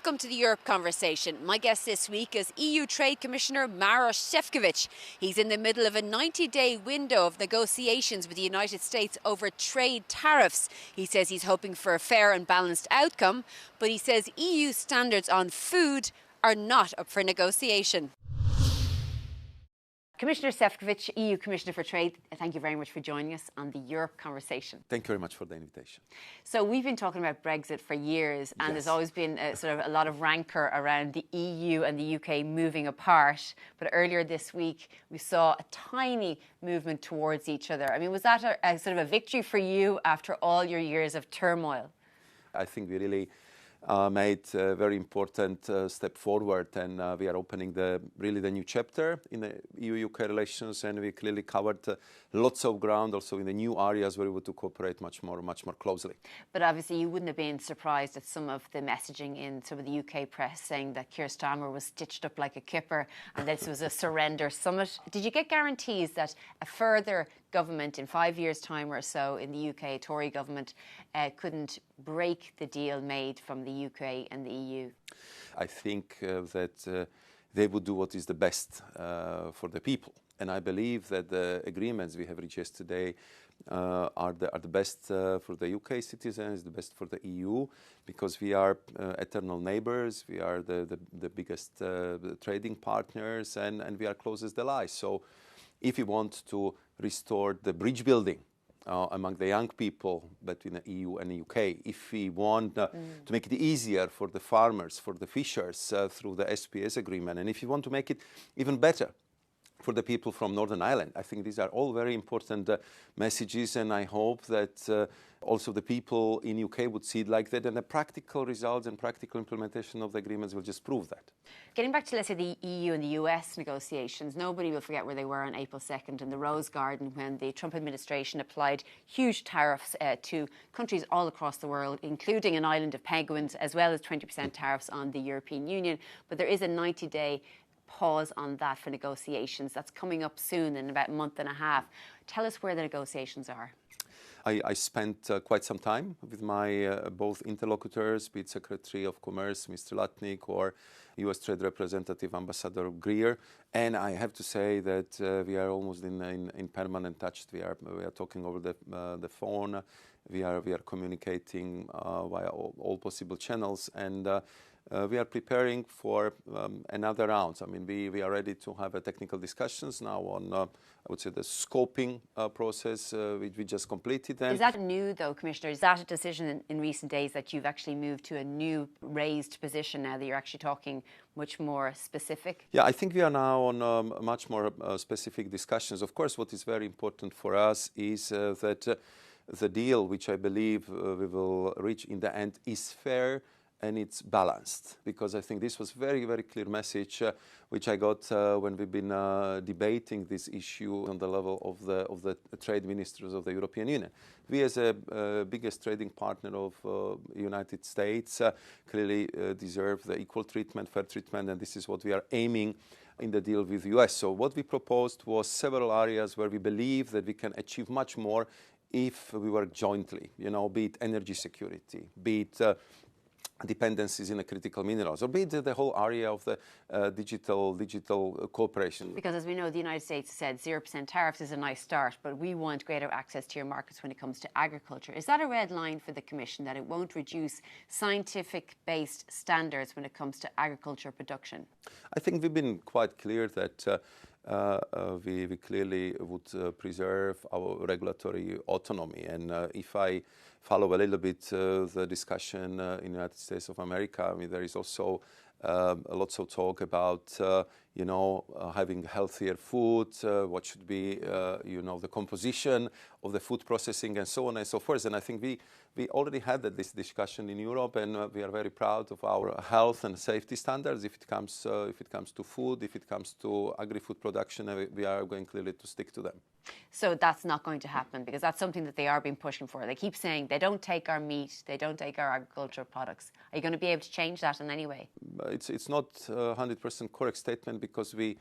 Welcome to the Europe Conversation. My guest this week is EU Trade Commissioner Maroš Šefčovič. He's in the middle of a 90-day window of negotiations with the United States over trade tariffs. He says he's hoping for a fair and balanced outcome, but he says EU standards on food are not up for negotiation. Commissioner Šefčovič, EU Commissioner for Trade, thank you very much for joining us on the Europe Conversation. Thank you very much for the invitation. So we've been talking about Brexit for years, and there's always been a lot of rancour around the EU and the UK moving apart. But earlier this week, we saw a tiny movement towards each other. I mean, was that a sort of a victory for you after all your years of turmoil? I think we really made a very important step forward, and we are opening the new chapter in the EU-UK relations, and we clearly covered lots of ground also in the new areas where we want to cooperate much more closely. But obviously you wouldn't have been surprised at some of the messaging in some of the UK press saying that Keir Starmer was stitched up like a kipper and this was a surrender summit. Did you get guarantees that a further government in 5 years' time or so in the UK, a Tory government, couldn't break the deal made from the UK and the EU? I think that they would do what is the best for the people. And I believe that the agreements we have reached yesterday are the best for the UK citizens, the best for the EU, because we are eternal neighbours, we are the biggest trading partners, and we are close as allies. So if we want to restore the bridge building among the young people between the EU and the UK, if we want to make it easier for the farmers, for the fishers through the SPS agreement, and if you want to make it even better for the people from Northern Ireland, I think these are all very important messages, and I hope that also the people in UK would see it like that, and the practical results and practical implementation of the agreements will just prove that. Getting back to, let's say, the EU and the US negotiations, nobody will forget where they were on April 2nd in the Rose Garden when the Trump administration applied huge tariffs to countries all across the world, including an island of penguins, as well as 20% tariffs on the European Union. But there is a 90-day pause on that for negotiations. That's coming up soon in about a month and a half. Tell us where the negotiations are. I spent quite some time with my both interlocutors, be it Secretary of Commerce, Mr. Latnik, or US Trade Representative Ambassador Greer, and I have to say that we are almost in permanent touch. We are talking over the phone. We are communicating via all possible channels, and we are preparing for another round. I mean, we are ready to have technical discussions now on, I would say, the scoping process, which we just completed. Is that new, though, Commissioner? Is that a decision in recent days that you've actually moved to a new raised position now that you're actually talking much more specific? Yeah, I think we are now on much more specific discussions. Of course, what is very important for us is that the deal, which I believe we will reach in the end, is fair and it's balanced, because I think this was very, very clear message which I got when we've been debating this issue on the level of the trade ministers of the European Union. We, as a biggest trading partner of United States, clearly deserve the equal treatment, fair treatment, and this is what we are aiming in the deal with the US. So what we proposed was several areas where we believe that we can achieve much more if we work jointly, be it energy security, be it dependencies in the critical minerals, or be it the whole area of the digital cooperation. Because as we know, the United States said 0% tariffs is a nice start, but we want greater access to your markets when it comes to agriculture. Is that a red line for the Commission, that it won't reduce scientific-based standards when it comes to agriculture production? I think we've been quite clear that we clearly would preserve our regulatory autonomy. And if I follow a little bit the discussion in the United States of America, I mean, there is also lots of talk about, having healthier food, what should be, the composition of the food processing and so on and so forth. And I think we already had this discussion in Europe, and we are very proud of our health and safety standards if it comes to food, if it comes to agri-food production. We are going clearly to stick to them. So that's not going to happen, because that's something that they are being pushing for. They keep saying they don't take our meat, they don't take our agricultural products. Are you going to be able to change that in any way? It's not a 100% correct statement, because we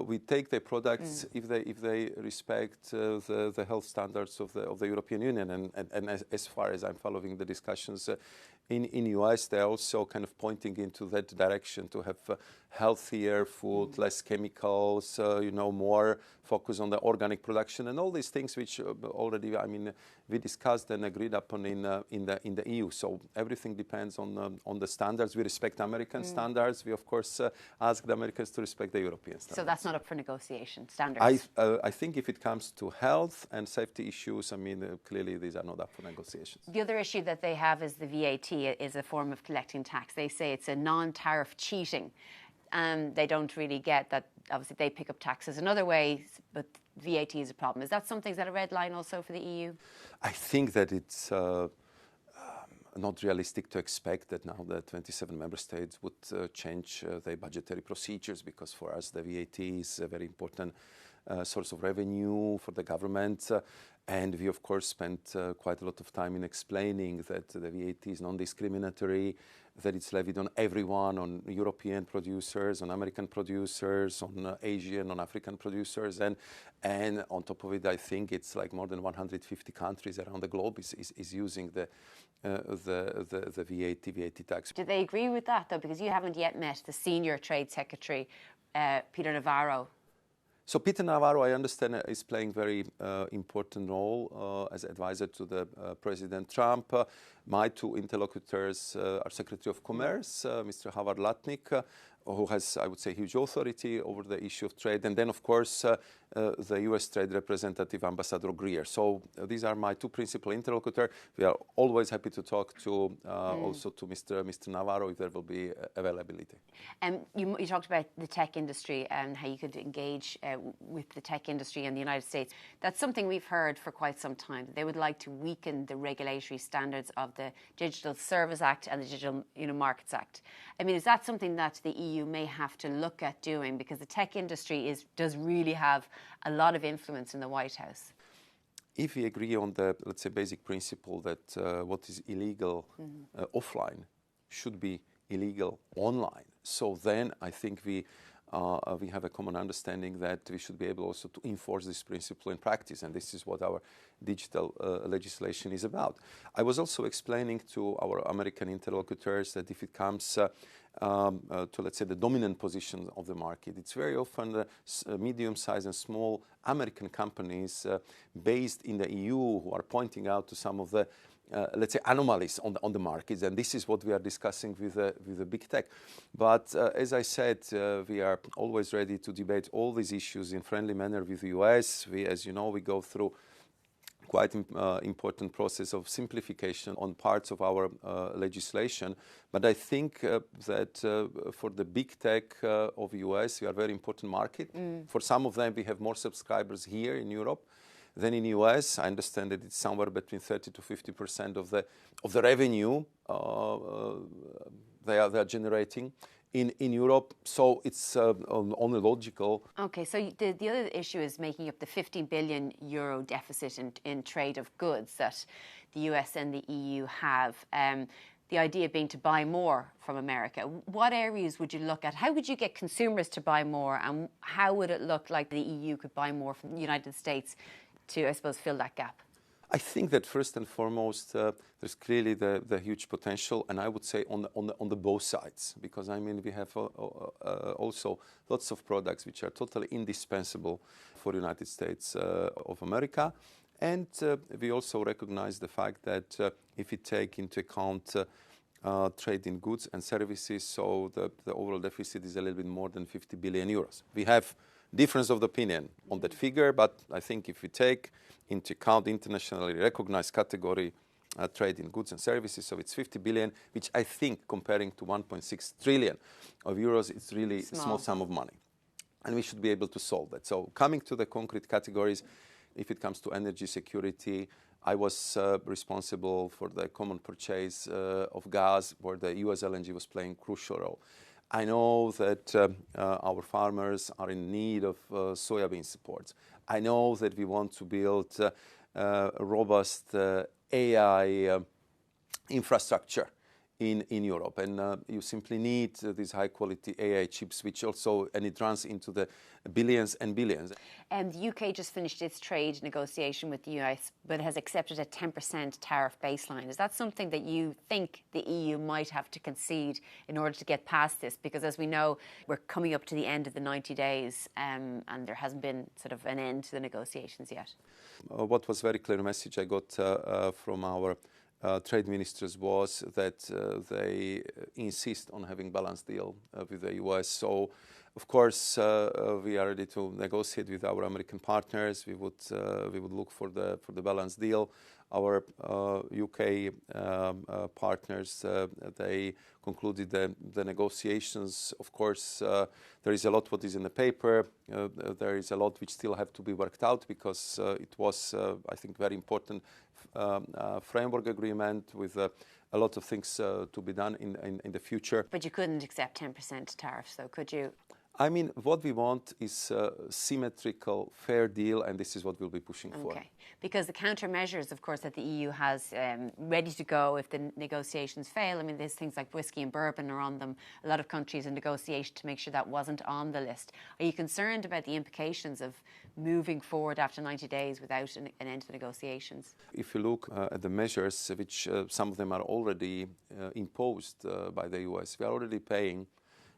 we take their products if they respect the health standards of the European Union. And as far as I'm following the discussions in US, they're also kind of pointing into that direction to have healthier food, less chemicals, more focus on the organic production and all these things which already, we discussed and agreed upon in the EU. So everything depends on the standards. We respect American standards. We of course ask the Americans to respect the European standards. So that's not up for negotiation, standards? I think if it comes to health and safety issues, clearly these are not up for negotiations. The other issue that they have is the VAT is a form of collecting tax. They say it's a non-tariff cheating. And they don't really get that. Obviously, they pick up taxes in other ways, but VAT is a problem. Is that something, is that a red line also for the EU? I think that it's not realistic to expect that now the 27 member states would change their budgetary procedures, because for us the VAT is a very important source of revenue for the government. And we, of course, spent quite a lot of time in explaining that the VAT is non-discriminatory, that it's levied on everyone, on European producers, on American producers, on Asian, on African producers. And on top of it, I think it's like more than 150 countries around the globe is using the VAT tax. Do they agree with that, though? Because you haven't yet met the senior trade secretary, Peter Navarro. So Peter Navarro, I understand, is playing very important role as advisor to the President Trump. My two interlocutors are Secretary of Commerce, Mr. Howard Lutnick, who has, I would say, huge authority over the issue of trade. And then, of course, the U.S. Trade Representative, Ambassador Greer. So these are my two principal interlocutors. We are always happy to talk to also to Mr. Navarro if there will be availability. You talked about the tech industry and how you could engage with the tech industry in the United States. That's something we've heard for quite some time. They would like to weaken the regulatory standards of the Digital Service Act and the Digital Markets Act. Is that something that the EU may have to look at doing, because the tech industry does really have a lot of influence in the White House? If we agree on the, let's say, basic principle that what is illegal offline should be illegal online, so then I think we have a common understanding that we should be able also to enforce this principle in practice, and this is what our digital legislation is about. I was also explaining to our American interlocutors that if it comes to, let's say, the dominant position of the market, it's very often the medium-sized and small American companies based in the EU who are pointing out to some of the let's say, anomalies on the markets, and this is what we are discussing with the big tech. But as I said, we are always ready to debate all these issues in friendly manner with the US. As you know, we go through quite important process of simplification on parts of our legislation. But I think that for the big tech of US, we are a very important market. For some of them, we have more subscribers here in Europe than in US. I understand that it's somewhere between 30 to 50% of the revenue they are generating in Europe. So it's only logical. Okay, so the other issue is making up the 50 billion euro deficit in trade of goods that the US and the EU have. The idea being to buy more from America. What areas would you look at? How would you get consumers to buy more? And how would it look like the EU could buy more from the United States to, I suppose, fill that gap? I think that first and foremost, there's clearly the huge potential, and I would say on the both sides, because we have also lots of products which are totally indispensable for the United States of America, and we also recognize the fact that if we take into account trade in goods and services, so the overall deficit is a little bit more than 50 billion euros. We have difference of the opinion on that figure, but I think if we take into account internationally recognized category trade in goods and services, so it's 50 billion, which I think comparing to 1.6 trillion of euros, it's really a small sum of money. And we should be able to solve that. So coming to the concrete categories, if it comes to energy security, I was responsible for the common purchase of gas, where the US LNG was playing a crucial role. I know that our farmers are in need of soybean supports. I know that we want to build a robust AI infrastructure in Europe. And you simply need these high-quality AI chips, which also, and it runs into the billions and billions. And the UK just finished its trade negotiation with the US, but has accepted a 10% tariff baseline. Is that something that you think the EU might have to concede in order to get past this? Because as we know, we're coming up to the end of the 90 days and there hasn't been sort of an end to the negotiations yet. What was very clear message I got from our trade ministers was that they insist on having balanced deal with the US. So, of course, we are ready to negotiate with our American partners. We would look for the balanced deal. Our UK partners, they concluded the negotiations. Of course, there is a lot what is in the paper. There is a lot which still have to be worked out because it was, I think, very important framework agreement with a lot of things to be done in the future. But you couldn't accept 10% tariffs, though, could you? I mean, what we want is a symmetrical, fair deal, and this is what we'll be pushing for. Okay, because the countermeasures, of course, that the EU has ready to go if the negotiations fail. I mean, there's things like whiskey and bourbon are on them. A lot of countries in negotiation to make sure that wasn't on the list. Are you concerned about the implications of moving forward after 90 days without an end to the negotiations? If you look at the measures, which some of them are already imposed by the US, we are already paying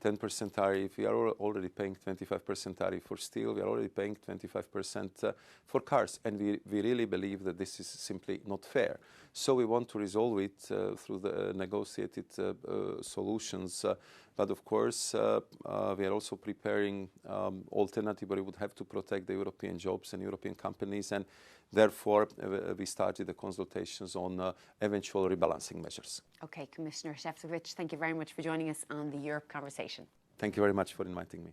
10% tariff, we are already paying 25% tariff for steel, we are already paying 25% for cars, and we really believe that this is simply not fair. So we want to resolve it through the negotiated solutions, but of course we are also preparing alternative where we would have to protect the European jobs and European companies, and therefore we started the consultations on eventual rebalancing measures. Okay, Commissioner Šefčovič, thank you very much for joining us on the Europe Conversation. Thank you very much for inviting me.